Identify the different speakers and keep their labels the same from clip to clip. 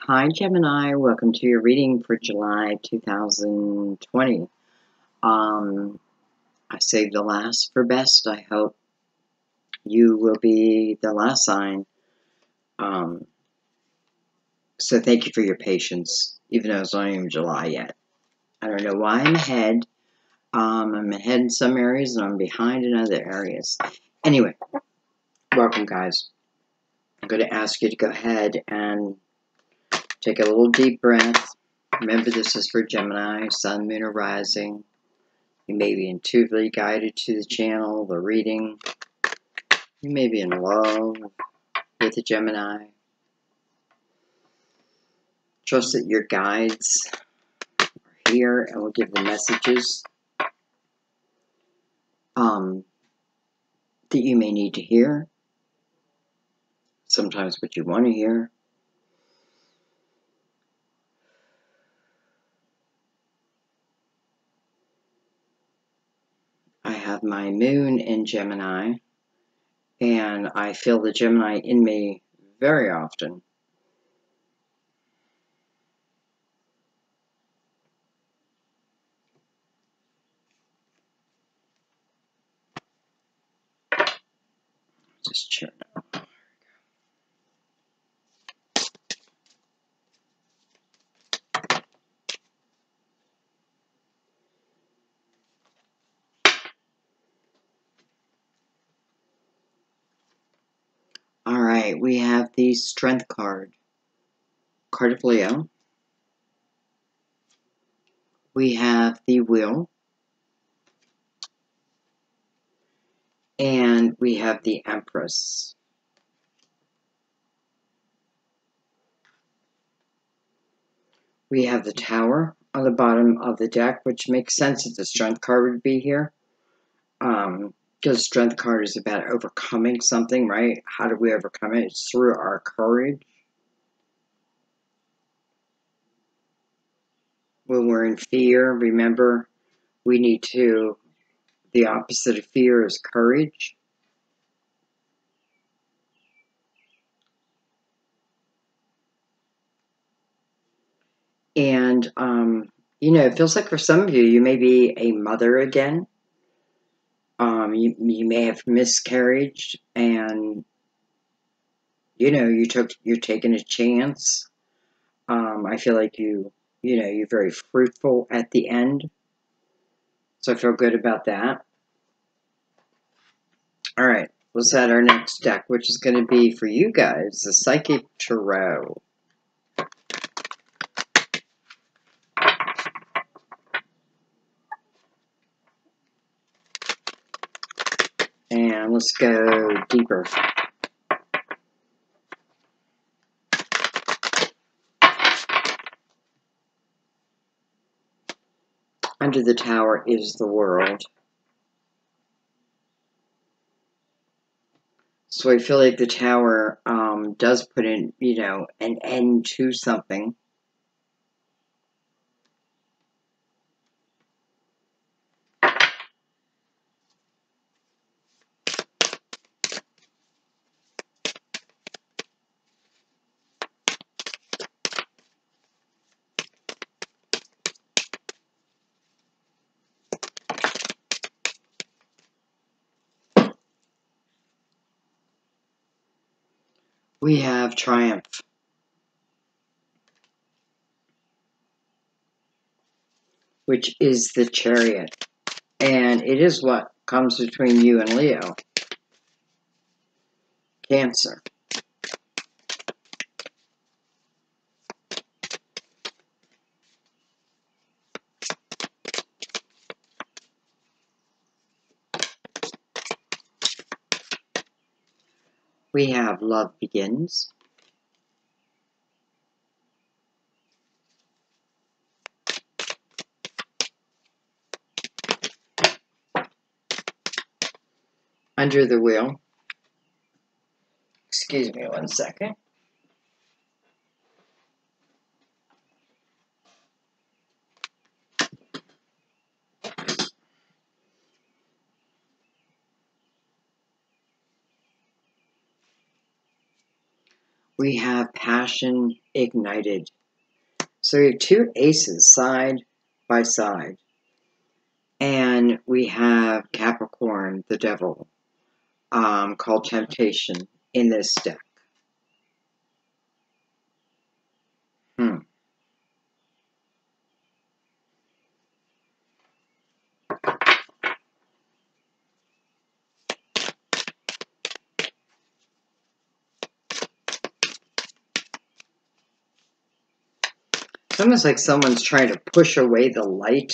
Speaker 1: Hi Gemini, welcome to your reading for July 2020. I saved the last for best. I hope you will be the last sign. So thank you for your patience, even though it's not even July yet. I don't know why I'm ahead. I'm ahead in some areas and I'm behind in other areas. Anyway, welcome guys. I'm going to ask you to go ahead and take a little deep breath. Remember, this is for Gemini, Sun, Moon, or Rising. You may be intuitively guided to the channel, the reading. You may be in love with the Gemini. Trust that your guides are here and will give the messages that you may need to hear. Sometimes what you want to hear. I have my moon in Gemini, and I feel the Gemini in me very often. Just check it out. Alright, we have the Strength card. Card of Leo. We have the Wheel. And we have the Empress. We have the Tower on the bottom of the deck, which makes sense that the Strength card would be here. Because Strength card is about overcoming something, right? How do we overcome it? It's through our courage. When we're in fear, remember, we need to, the opposite of fear is courage. And, it feels like for some of you, you may be a mother again. You may have miscarriage and, you're taking a chance. I feel like you're very fruitful at the end. So I feel good about that. All right, let's add our next deck, which is going to be for you guys, the Psychic Tarot. And let's go deeper. Under the Tower is the World. So I feel like the Tower does put in, an end to something. We have Triumph. Which is the Chariot. And it is what comes between you and Leo. Cancer. We have Love Begins. Under the Wheel. Excuse me 1 second. We have passion ignited. So we have two aces side by side. And we have Capricorn, the devil, called temptation in this deck. It's almost like someone's trying to push away the light,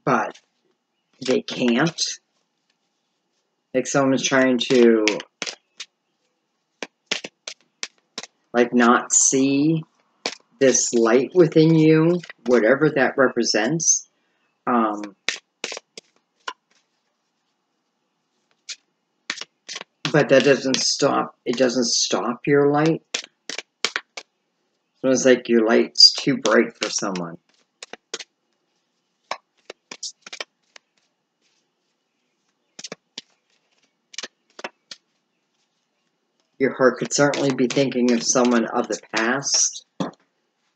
Speaker 1: but they can't. Like someone's trying to, like, not see this light within you, whatever that represents. But that doesn't stop, it doesn't stop your light. So it's like your light's too bright for someone. Your heart could certainly be thinking of someone of the past.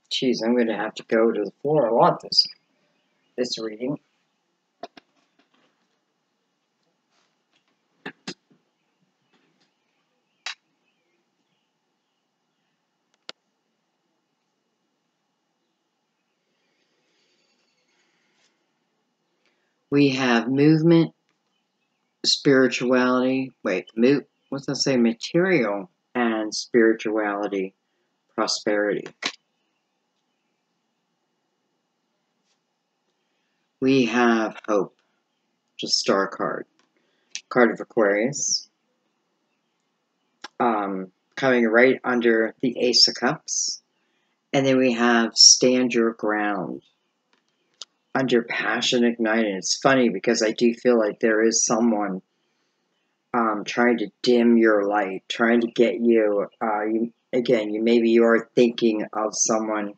Speaker 1: Geez, I'm going to have to go to the floor a lot this reading. We have movement, spirituality. What's that say? Material and spirituality, prosperity. We have hope, just star card. Card of Aquarius. Coming right under the Ace of Cups. And then we have stand your ground under passion ignited. It's funny because I do feel like there is someone trying to dim your light, trying to get you, maybe you are thinking of someone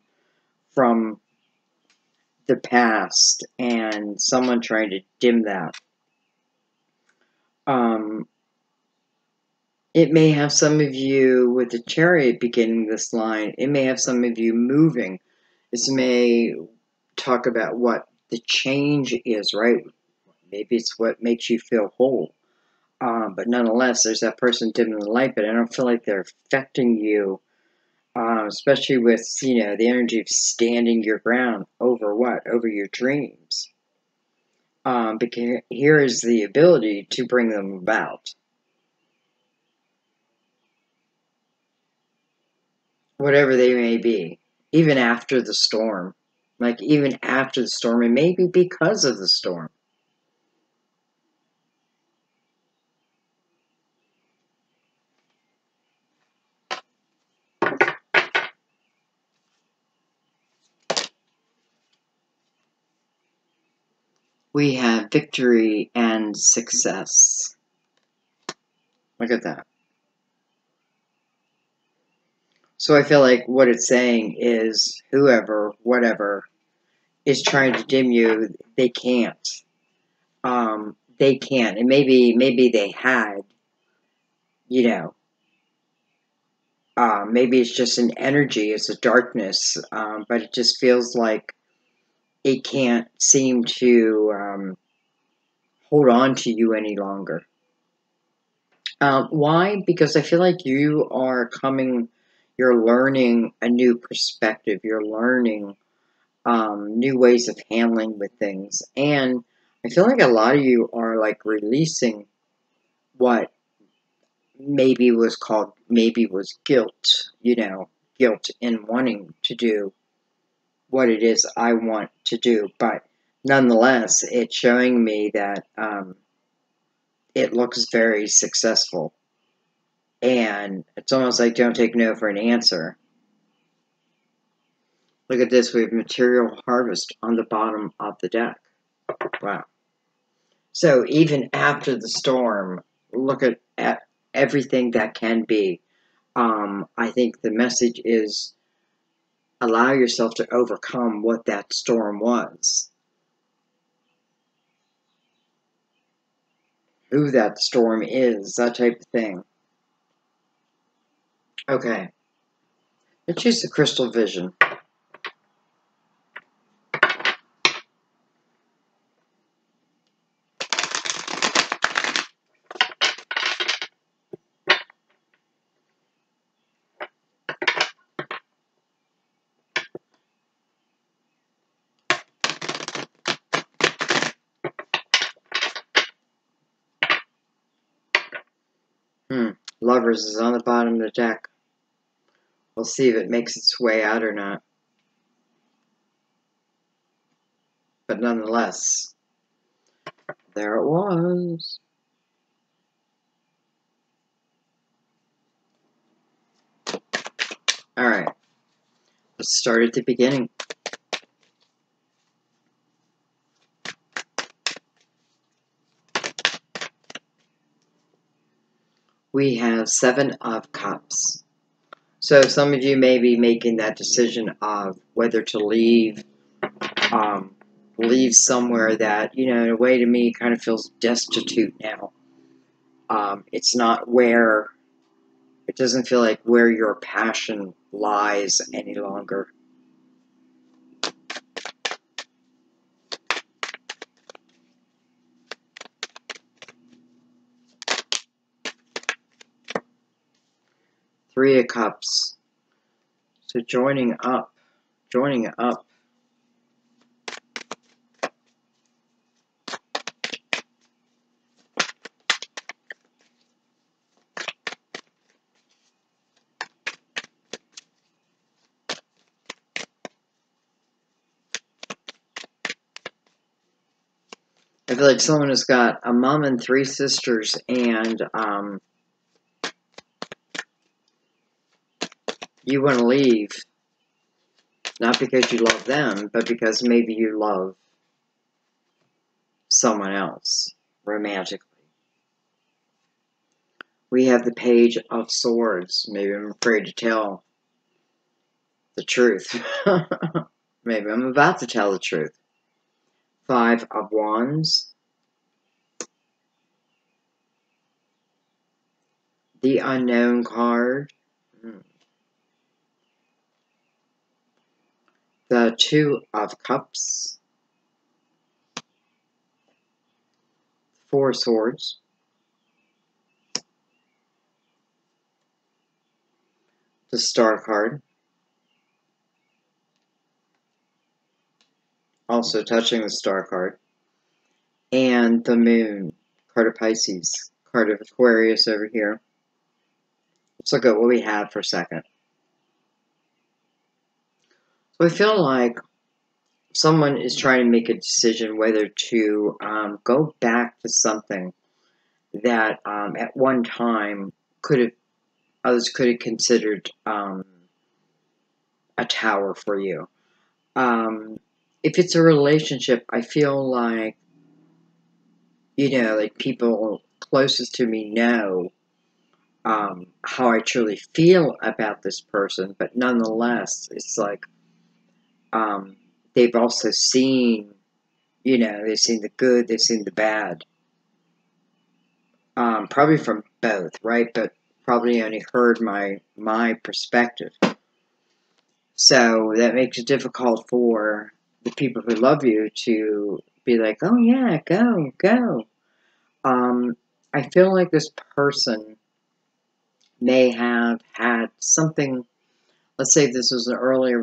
Speaker 1: from the past and someone trying to dim that. It may have some of you with the Chariot beginning this line. It may have some of you moving. This may talk about what the change is, right? Maybe it's what makes you feel whole. But nonetheless, there's that person dimming the light, but I don't feel like they're affecting you, especially with, the energy of standing your ground over what? Over your dreams. Because here is the ability to bring them about. Whatever they may be, even after the storm. Like, even after the storm, and maybe because of the storm. We have victory and success. Look at that. So I feel like what it's saying is whoever, whatever, is trying to dim you, they can't. They can't. And maybe they had, maybe it's just an energy, it's a darkness, but it just feels like it can't seem to hold on to you any longer. Why? Because I feel like you are you're learning a new perspective, you're learning new ways of handling with things. And I feel like a lot of you are like releasing what maybe was guilt, guilt in wanting to do what it is I want to do. But nonetheless, it's showing me that it looks very successful. And it's almost like don't take no for an answer. Look at this, we have material harvest on the bottom of the deck. Wow. So even after the storm, look at everything that can be. I think the message is allow yourself to overcome what that storm was. Who that storm is, that type of thing. Okay. Let's use the crystal vision. Lovers is on the bottom of the deck. We'll see if it makes its way out or not. But nonetheless, there it was. Alright, let's start at the beginning. We have 7 of Cups. So some of you may be making that decision of whether to leave somewhere that, you know, in a way to me kind of feels destitute now. It's not where, it doesn't feel like where your passion lies any longer. Three of Cups. So joining up. I feel like someone has got a mom and 3 sisters, and you want to leave, not because you love them, but because maybe you love someone else romantically. We have the Page of Swords. Maybe I'm afraid to tell the truth. Maybe I'm about to tell the truth. 5 of Wands. The Unknown card. The 2 of Cups. 4 Swords. The Star card. Also touching the Star card. And the Moon, card of Pisces, card of Aquarius over here. Let's look at what we have for a second. So I feel like someone is trying to make a decision whether to go back to something that at one time others could have considered a tower for you. If it's a relationship, I feel like, you know, like people closest to me know how I truly feel about this person, but nonetheless, it's like they've also seen, you know, they've seen the good, they've seen the bad. Probably from both, right? But probably only heard my perspective. So that makes it difficult for the people who love you to be like, oh yeah, go. I feel like this person may have had something. Let's say this was an earlier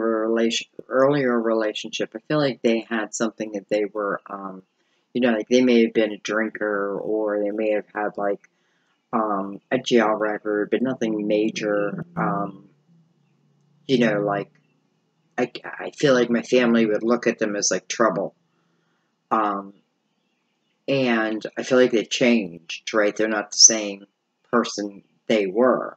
Speaker 1: relationship. I feel like they had something that they were, you know, like they may have been a drinker, or they may have had like a jail record, but nothing major. You know, like I feel like my family would look at them as like trouble. And I feel like they've changed, right? They're not the same person they were.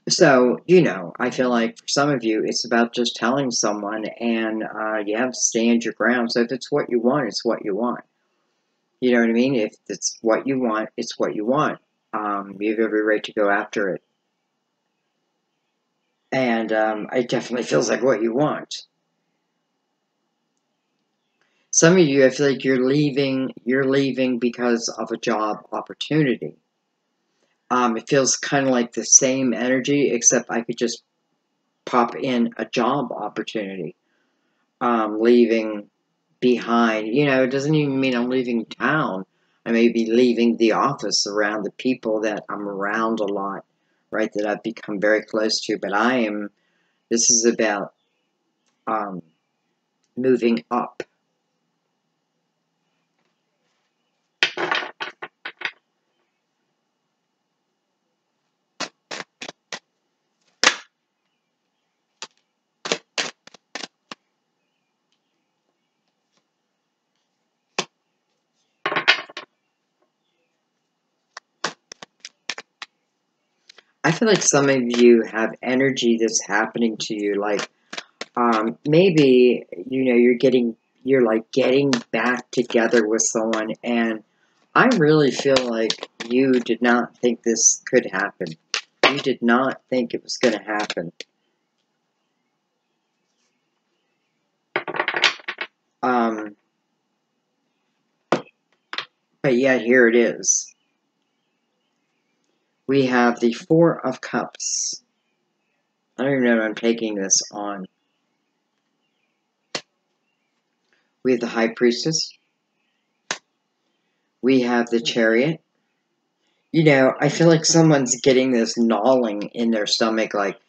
Speaker 1: So, you know, I feel like for some of you, it's about just telling someone, and you have to stand your ground. So if it's what you want, it's what you want. You know what I mean? If it's what you want, it's what you want. You have every right to go after it. And it definitely feels like what you want. Some of you, I feel like you're leaving because of a job opportunity. It feels kind of like the same energy, except I could just pop in a job opportunity. Leaving behind, it doesn't even mean I'm leaving town. I may be leaving the office around the people that I'm around a lot, right, that I've become very close to. But this is about moving up. I feel like some of you have energy that's happening to you, like maybe you're like getting back together with someone, and I really feel like you did not think this could happen. You did not think it was going to happen. But yet here it is. We have the Four of Cups. I don't even know if I'm taking this on. We have the High Priestess. We have the Chariot. I feel like someone's getting this gnawing in their stomach, like,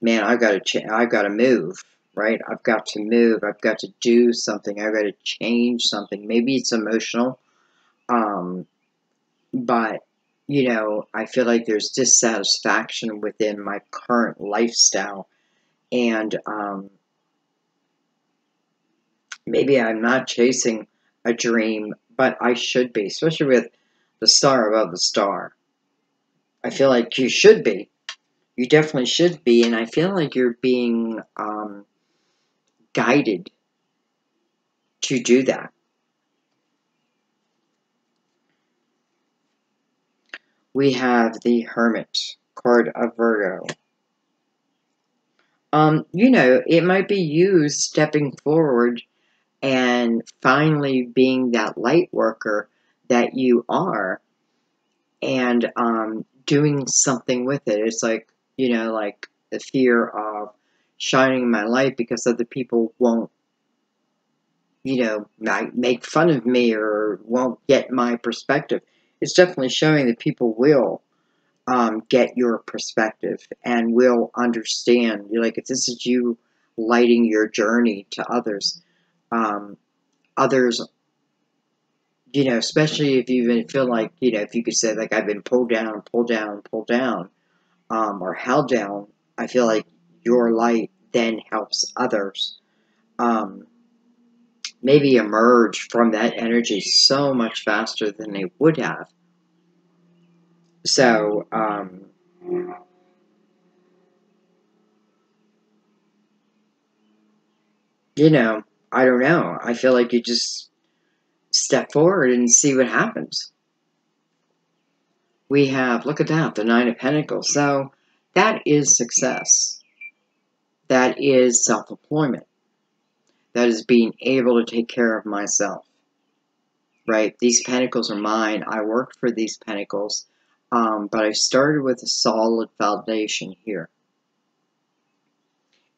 Speaker 1: man, I've got to move, right? I've got to move. I've got to do something. I've got to change something. Maybe it's emotional, but I feel like there's dissatisfaction within my current lifestyle, and maybe I'm not chasing a dream, but I should be, especially with the star above the star. I feel like you should be. You definitely should be, and I feel like you're being guided to do that. We have the Hermit card of Virgo. It might be you stepping forward and finally being that light worker that you are, and doing something with it. It's like, like the fear of shining my light because other people won't, make fun of me or won't get my perspective. It's definitely showing that people will get your perspective and will understand. You're like, if this is you lighting your journey to others, others, especially if you even feel like, if you could say, like, I've been pulled down, pulled down, pulled down, or held down, I feel like your light then helps others maybe emerge from that energy so much faster than they would have. So, I don't know. I feel like you just step forward and see what happens. We have, look at that, the Nine of Pentacles. So that is success. That is self-employment. That is being able to take care of myself, right? These pentacles are mine. I worked for these pentacles, but I started with a solid foundation here.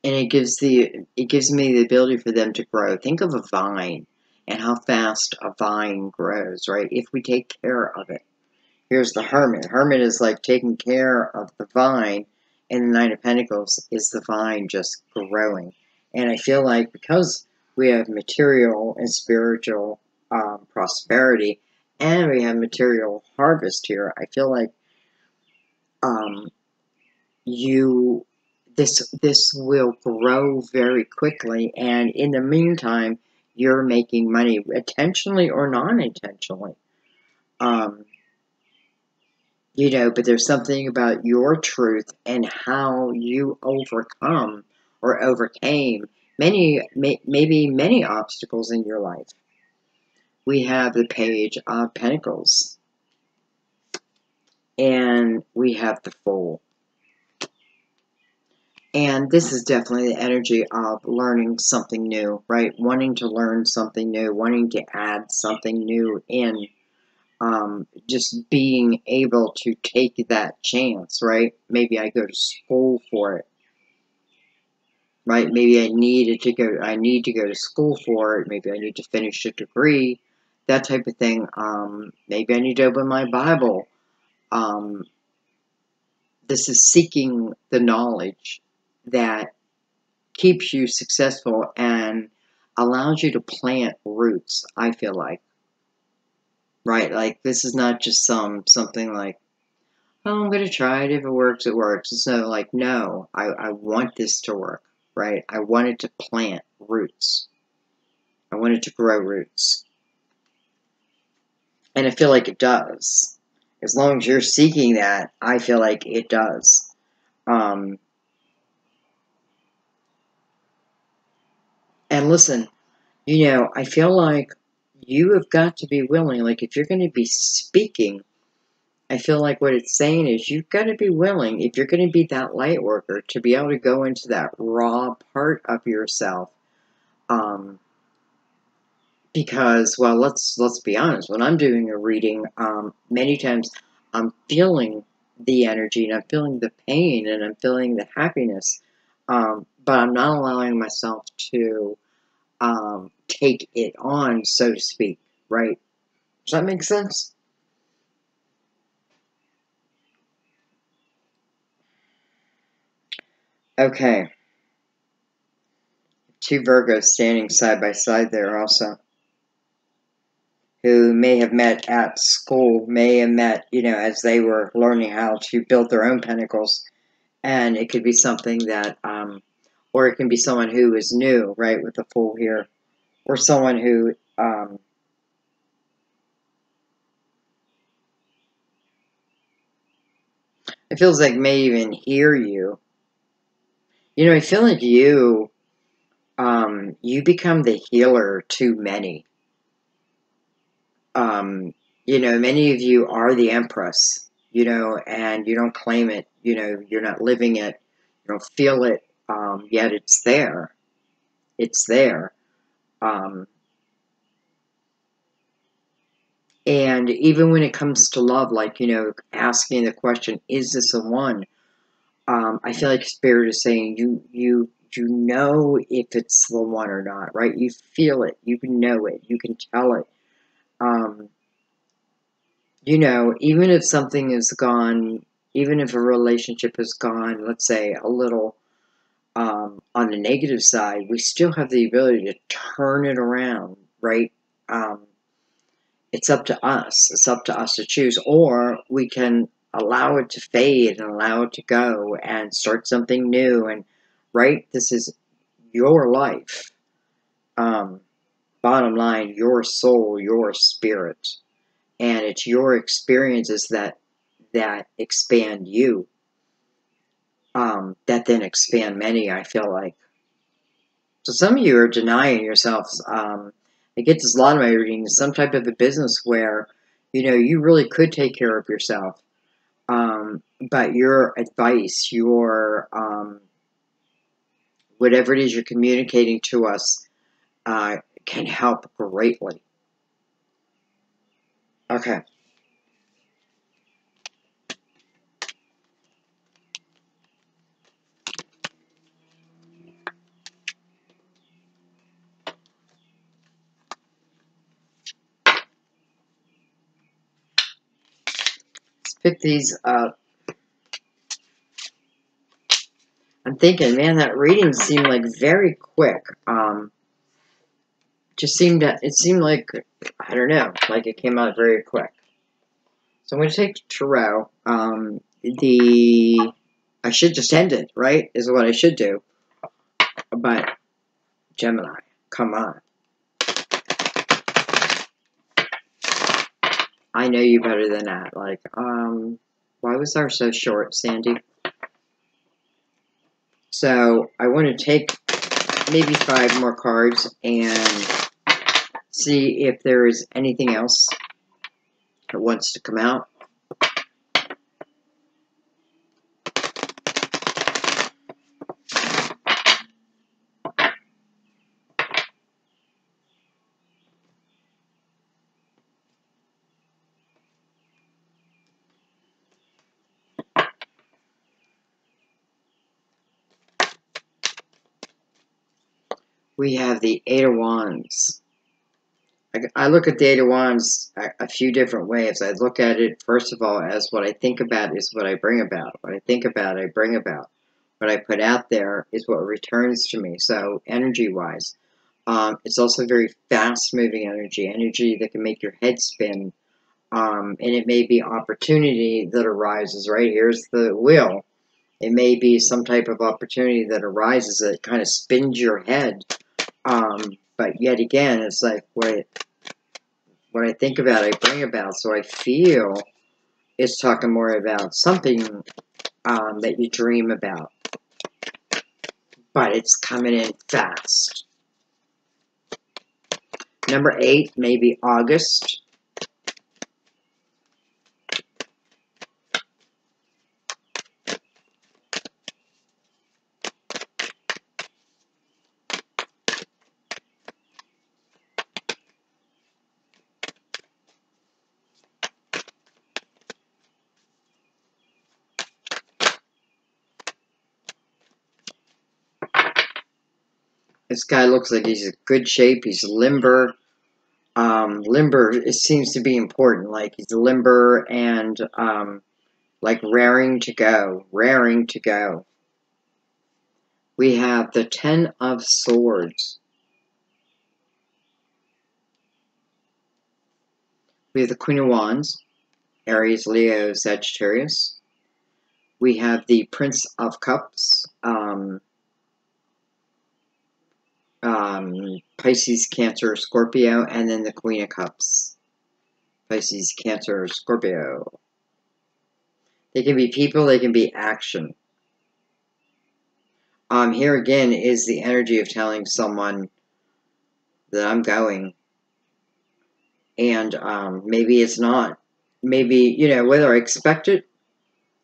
Speaker 1: And it gives me the ability for them to grow. Think of a vine and how fast a vine grows, right? If we take care of it. Here's the Hermit. Hermit is like taking care of the vine, and the Nine of Pentacles is the vine just growing. And I feel like because we have material and spiritual prosperity, and we have material harvest here, I feel like this will grow very quickly, and in the meantime, you're making money, intentionally or non-intentionally. But there's something about your truth and how you overcome or overcame maybe many obstacles in your life. We have the Page of Pentacles, and we have the Fool. And this is definitely the energy of learning something new, right? Wanting to learn something new, wanting to add something new in. just being able to take that chance, right? Maybe I go to school for it, right? Maybe I need to go to school for it. Maybe I need to finish a degree, that type of thing. Maybe I need to open my Bible. Um, this is seeking the knowledge that keeps you successful and allows you to plant roots, I feel like. Right? Like, this is not just something like, oh, I'm going to try it. If it works, it works. So, like, no, I want this to work, right? I want it to plant roots. I want it to grow roots. And I feel like it does. As long as you're seeking that, I feel like it does. And listen, I feel like you have got to be willing. Like, if you're going to be speaking, I feel like what it's saying is you've got to be willing, if you're going to be that light worker, to be able to go into that raw part of yourself. Because, well, let's be honest. When I'm doing a reading, many times I'm feeling the energy and I'm feeling the pain and I'm feeling the happiness, but I'm not allowing myself to take it on, so to speak. Right? Does that make sense? Okay. Two Virgos standing side by side there also, who may have met at school, may have met, as they were learning how to build their own pentacles. And it could be something that, or it can be someone who is new, right, with the Fool here, or someone who, it feels like may even hear you. I feel like you become the healer to many. Many of you are the Empress, and you don't claim it, you're not living it, you don't feel it, yet it's there. It's there. And even when it comes to love, like, asking the question, is this the one? I feel like Spirit is saying you know if it's the one or not, right? You feel it, you know it, you can tell it. Even if something is gone, even if a relationship has gone, let's say a little on the negative side, we still have the ability to turn it around, right? It's up to us. It's up to us to choose, or we can allow it to fade and allow it to go and start something new. And right, this is your life. Bottom line, your soul, your spirit, and it's your experiences that expand you. That then expand many. I feel like. So some of you are denying yourselves. I get this a lot of my readings. Some type of a business where you really could take care of yourself. But your advice, your whatever it is you're communicating to us, can help greatly. Okay. Let's pick these up. I'm thinking, man, that reading seemed like very quick. It seemed like, I don't know, like it came out very quick. So I'm going to take Tarot. I should just end it, right? Is what I should do. But Gemini, come on. I know you better than that. Like, why was ours so short, Sandy? So I want to take maybe 5 more cards and see if there is anything else that wants to come out. We have the Eight of Wands. I look at the Eight of Wands a few different ways. I look at it, first of all, as what I think about is what I bring about. What I think about, I bring about. What I put out there is what returns to me. So, energy-wise, it's also very fast-moving energy that can make your head spin. And it may be opportunity that arises, right? Here's the wheel. It may be some type of opportunity that arises that kind of spins your head. But yet again, it's like what I think about, I bring about. So I feel it's talking more about something that you dream about. But it's coming in fast. Number 8, maybe August. This guy looks like he's in good shape. He's limber. Limber, it seems to be important. Like he's limber and like raring to go. Raring to go. We have the 10 of Swords. We have the Queen of Wands. Aries, Leo, Sagittarius. We have the Prince of Cups. Pisces, Cancer, Scorpio, and then the Queen of Cups. Pisces, Cancer, Scorpio. They can be people, they can be action. Here again is the energy of telling someone that I'm going. And maybe it's not. Maybe, you know, whether I expect it,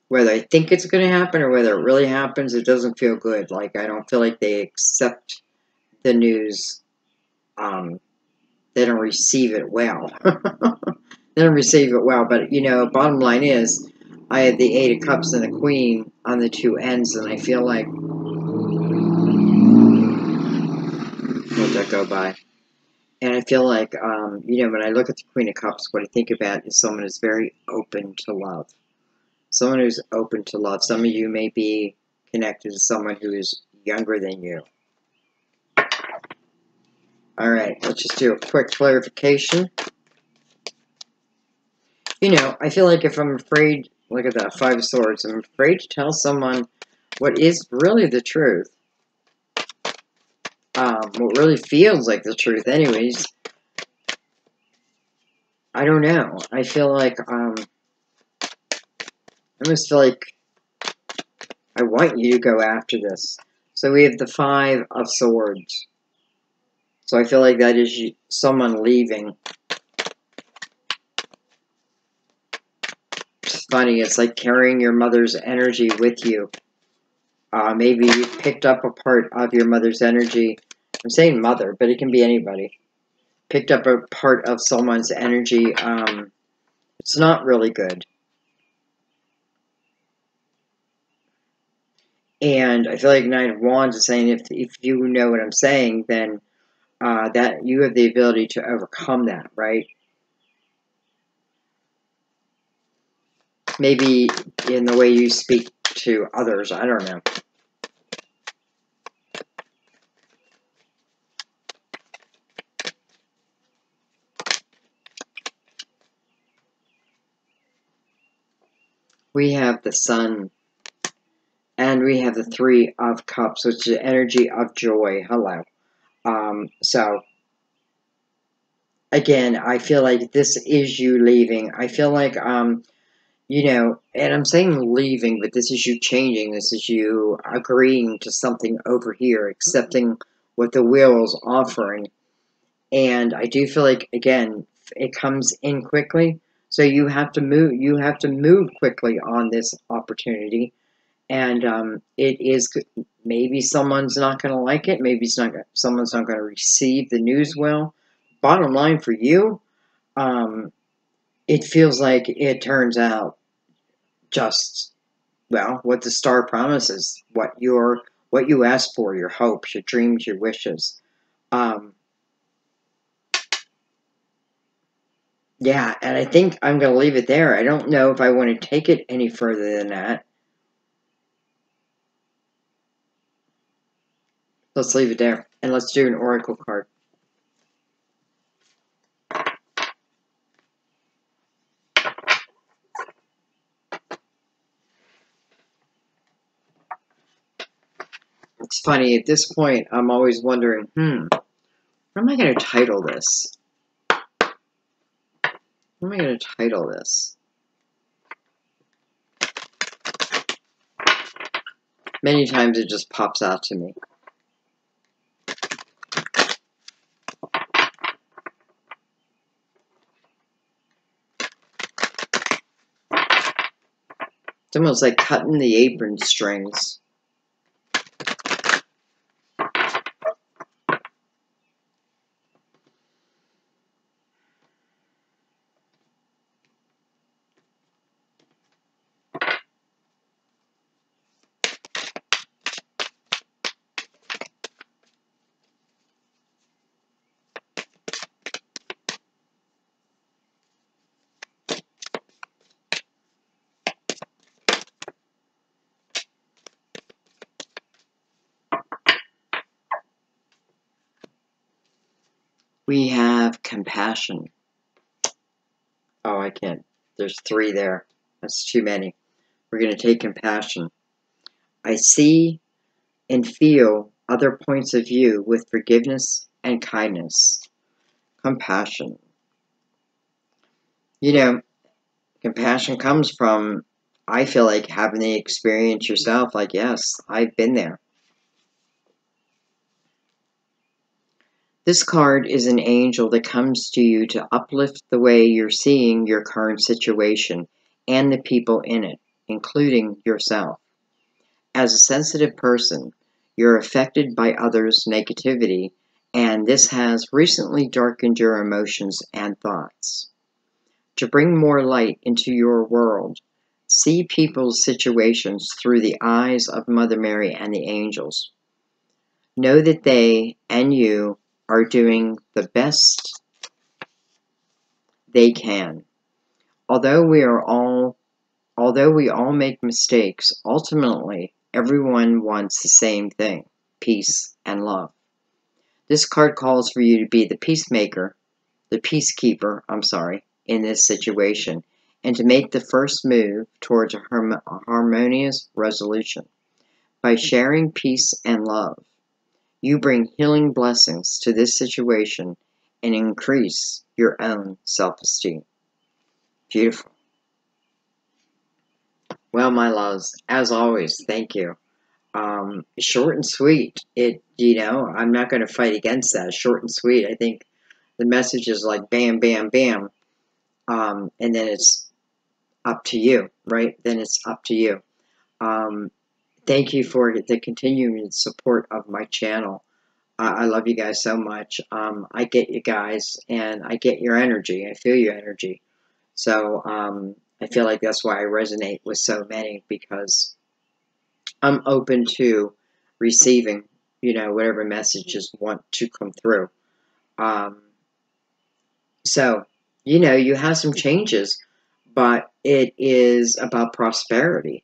Speaker 1: whether I think it's going to happen, or whether it really happens, it doesn't feel good. Like, I don't feel like they accept the news. They don't receive it well. They don't receive it well. But, you know, bottom line is, I had the 8 of Cups and the Queen on the two ends, and I feel like, let that go by. And I feel like, you know, when I look at the Queen of Cups, what I think about is someone who's very open to love. Someone who's open to love. Some of you may be connected to someone who is younger than you. Alright, let's just do a quick clarification. You know, I feel like if I'm afraid, look at that, 5 of Swords, I'm afraid to tell someone what is really the truth. What really feels like the truth anyways. I don't know. I feel like, I almost feel like I want you to go after this. So we have the 5 of Swords. So I feel like that is someone leaving. It's funny, it's like carrying your mother's energy with you. Maybe you picked up a part of your mother's energy. I'm saying mother, but it can be anybody. Picked up a part of someone's energy. It's not really good. And I feel like Knight of Wands is saying if you know what I'm saying, then that you have the ability to overcome that, right? Maybe in the way you speak to others, I don't know. We have the Sun, and we have the 3 of Cups, which is the energy of joy. Hello. So, again, I feel like this is you leaving. I feel like, you know, and I'm saying leaving, but this is you changing. This is you agreeing to something over here, accepting what the wheel is offering. And I do feel like, again, it comes in quickly. So you have to move quickly on this opportunity. And it is, maybe someone's not going to like it. Maybe someone's not going to receive the news well. Bottom line for you, it feels like it turns out just, well, what the star promises, what you ask for, your hopes, your dreams, your wishes. Yeah, and I think I'm going to leave it there. I don't know if I want to take it any further than that. Let's leave it there, and let's do an oracle card. It's funny, at this point, I'm always wondering, what am I going to title this? What am I going to title this? Many times it just pops out to me. It's almost like cutting the apron strings. We have compassion. Oh, I can't. There's 3 there. That's too many. We're going to take compassion. I see and feel other points of view with forgiveness and kindness. Compassion. You know, compassion comes from, I feel like, having the experience yourself. Like, yes, I've been there. This card is an angel that comes to you to uplift the way you're seeing your current situation and the people in it, including yourself. As a sensitive person, you're affected by others' negativity, and this has recently darkened your emotions and thoughts. To bring more light into your world, see people's situations through the eyes of Mother Mary and the angels. Know that they and you are doing the best they can. Although we all make mistakes, ultimately everyone wants the same thing: peace and love. This card calls for you to be the peacemaker, the peacekeeper, in this situation, and to make the first move towards a harmonious resolution. By sharing peace and love, you bring healing blessings to this situation and increase your own self-esteem. Beautiful. Well, my loves, as always, thank you. Short and sweet. I'm not going to fight against that. Short and sweet. I think the message is like bam, bam, bam. And then it's up to you, right? Then it's up to you. Thank you for the continuing support of my channel. I love you guys so much. I get you guys, and I get your energy. I feel your energy. So I feel like that's why I resonate with so many, because I'm open to receiving, whatever messages want to come through. So, you have some changes, but it is about prosperity.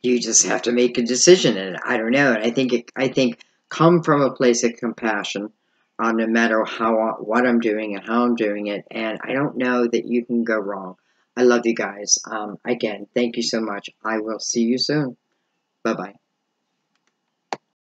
Speaker 1: You just have to make a decision, and I don't know. And I think come from a place of compassion, no matter what I'm doing and how I'm doing it. And I don't know that you can go wrong. I love you guys. Again, thank you so much. I will see you soon. Bye-bye.